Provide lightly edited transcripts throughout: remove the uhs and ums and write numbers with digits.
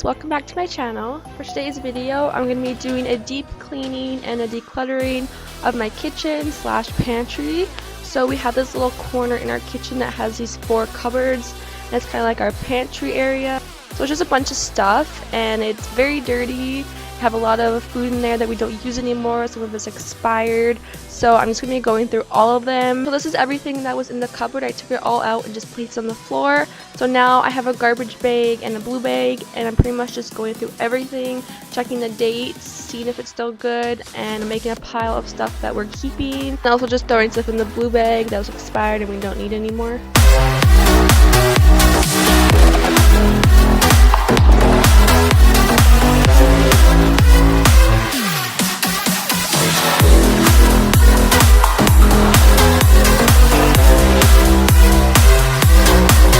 welcome back to my channel. For today's video, I'm going to be doing a deep cleaning and a decluttering of my kitchen slash pantry. So we have this little corner in our kitchen that has these 4 cupboards, and it's kind of like our pantry area. So it's just a bunch of stuff, and it's very dirty. We have a lot of food in there that we don't use anymore. Some of it's expired. So I'm just going to be going through all of them. So this is everything that was in the cupboard. I took it all out and just placed it on the floor. So now I have a garbage bag and a blue bag, and I'm pretty much just going through everything, checking the dates, seeing if it's still good, and making a pile of stuff that we're keeping. And also just throwing stuff in the blue bag that was expired and we don't need anymore.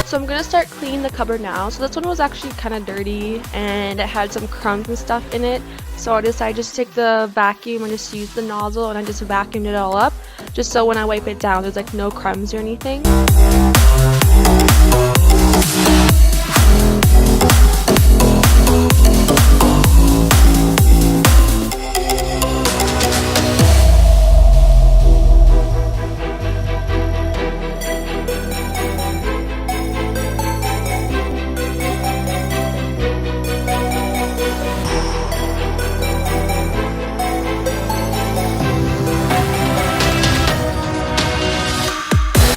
So I'm going to start cleaning the cupboard now. So this one was actually kind of dirty and it had some crumbs and stuff in it. So I decided just to take the vacuum and just use the nozzle, and I just vacuumed it all up. Just so when I wipe it down, there's like no crumbs or anything.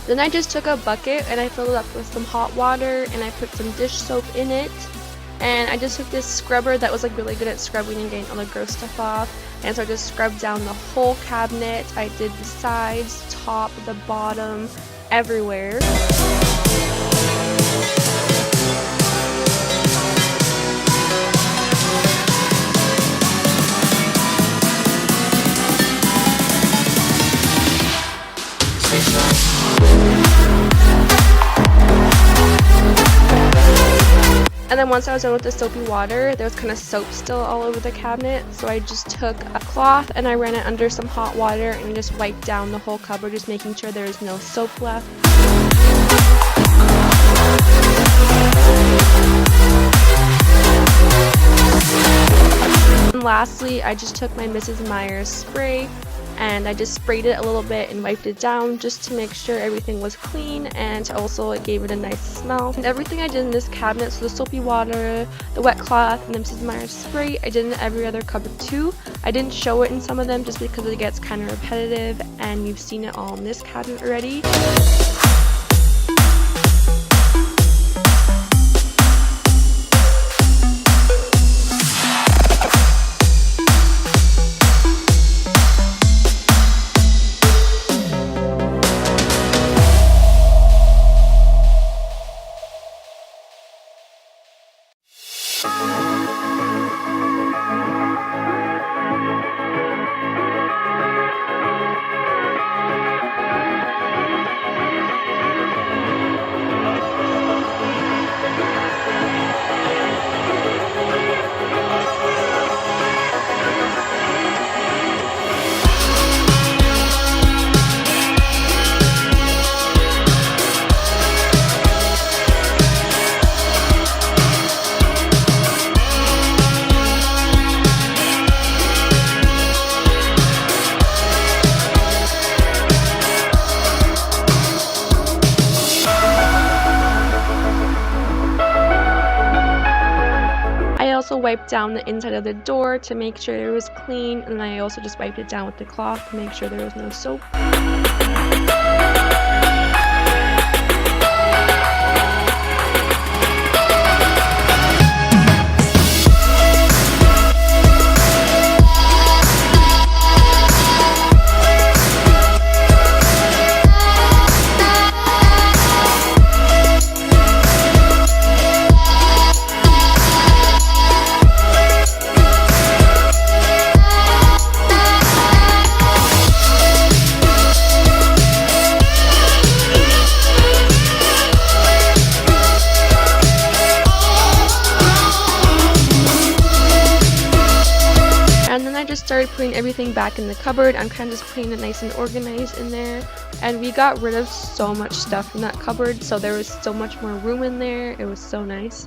Then I just took a bucket and I filled it up with some hot water, and I put some dish soap in it. And I just took this scrubber that was like really good at scrubbing and getting all the gross stuff off. And so I just scrubbed down the whole cabinet. I did the sides, top, the bottom, everywhere. And then once I was done with the soapy water, there was kind of soap still all over the cabinet. So I just took a cloth and I ran it under some hot water and just wiped down the whole cupboard, just making sure there was no soap left. And lastly, I just took my Mrs. Meyers spray and I just sprayed it a little bit and wiped it down just to make sure everything was clean, and also it gave it a nice smell. And everything I did in this cabinet, so the soapy water, the wet cloth, and the Mrs. Meyers spray, I did in every other cupboard too. I didn't show it in some of them just because it gets kind of repetitive and you've seen it all in this cabinet already. I also wiped down the inside of the door to make sure it was clean, and then I also just wiped it down with the cloth to make sure there was no soap. just started putting everything back in the cupboard. I'm kind of just putting it nice and organized in there. And we got rid of so much stuff in that cupboard, so there was so much more room in there. It was so nice.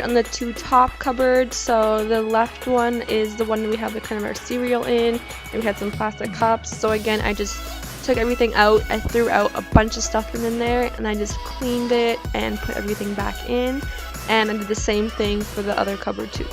started on the two top cupboards. So the left one is the one we have the kind of our cereal in, and we had some plastic cups. So again, I just took everything out. I threw out a bunch of stuff in there, and I just cleaned it and put everything back in. And I did the same thing for the other cupboard too.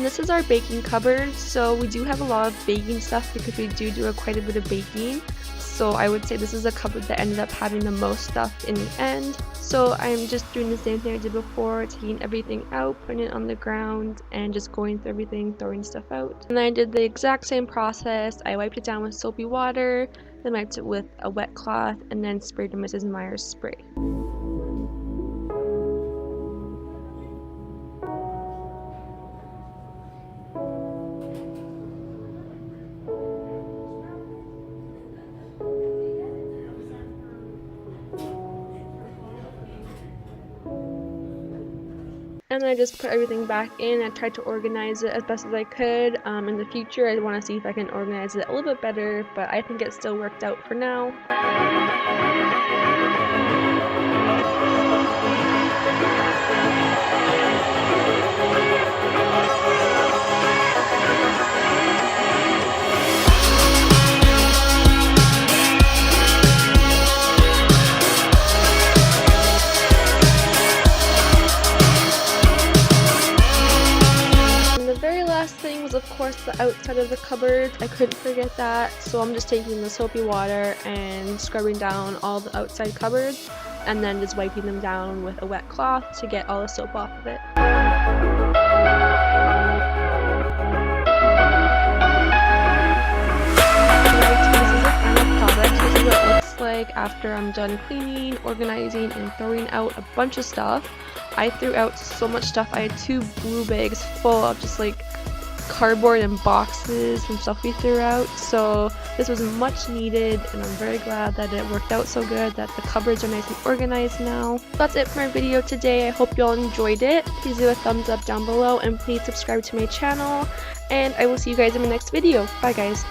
This is our baking cupboard, so we do have a lot of baking stuff because we do quite a bit of baking. So I would say this is a cupboard that ended up having the most stuff in the end. So I'm just doing the same thing I did before, taking everything out, putting it on the ground, and just going through everything, throwing stuff out. And then I did the exact same process. I wiped it down with soapy water, then wiped it with a wet cloth, and then sprayed the Mrs. Meyers spray. And I just put everything back in. I tried to organize it as best as I could. In the future, I want to see if I can organize it a little bit better, but I think it still worked out for now. Of course, the outside of the cupboard, I couldn't forget that, so I'm just taking the soapy water and scrubbing down all the outside cupboards and then just wiping them down with a wet cloth to get all the soap off of it. This is what it looks like after I'm done cleaning, organizing, and throwing out a bunch of stuff. I threw out so much stuff. I had 2 blue bags full of just like cardboard and boxes and stuff we threw out, so this was much needed, and I'm very glad that it worked out so good, that the cupboards are nice and organized now. That's it for my video today. I hope you all enjoyed it. Please leave a thumbs up down below, and please subscribe to my channel, and I will see you guys in my next video. Bye guys.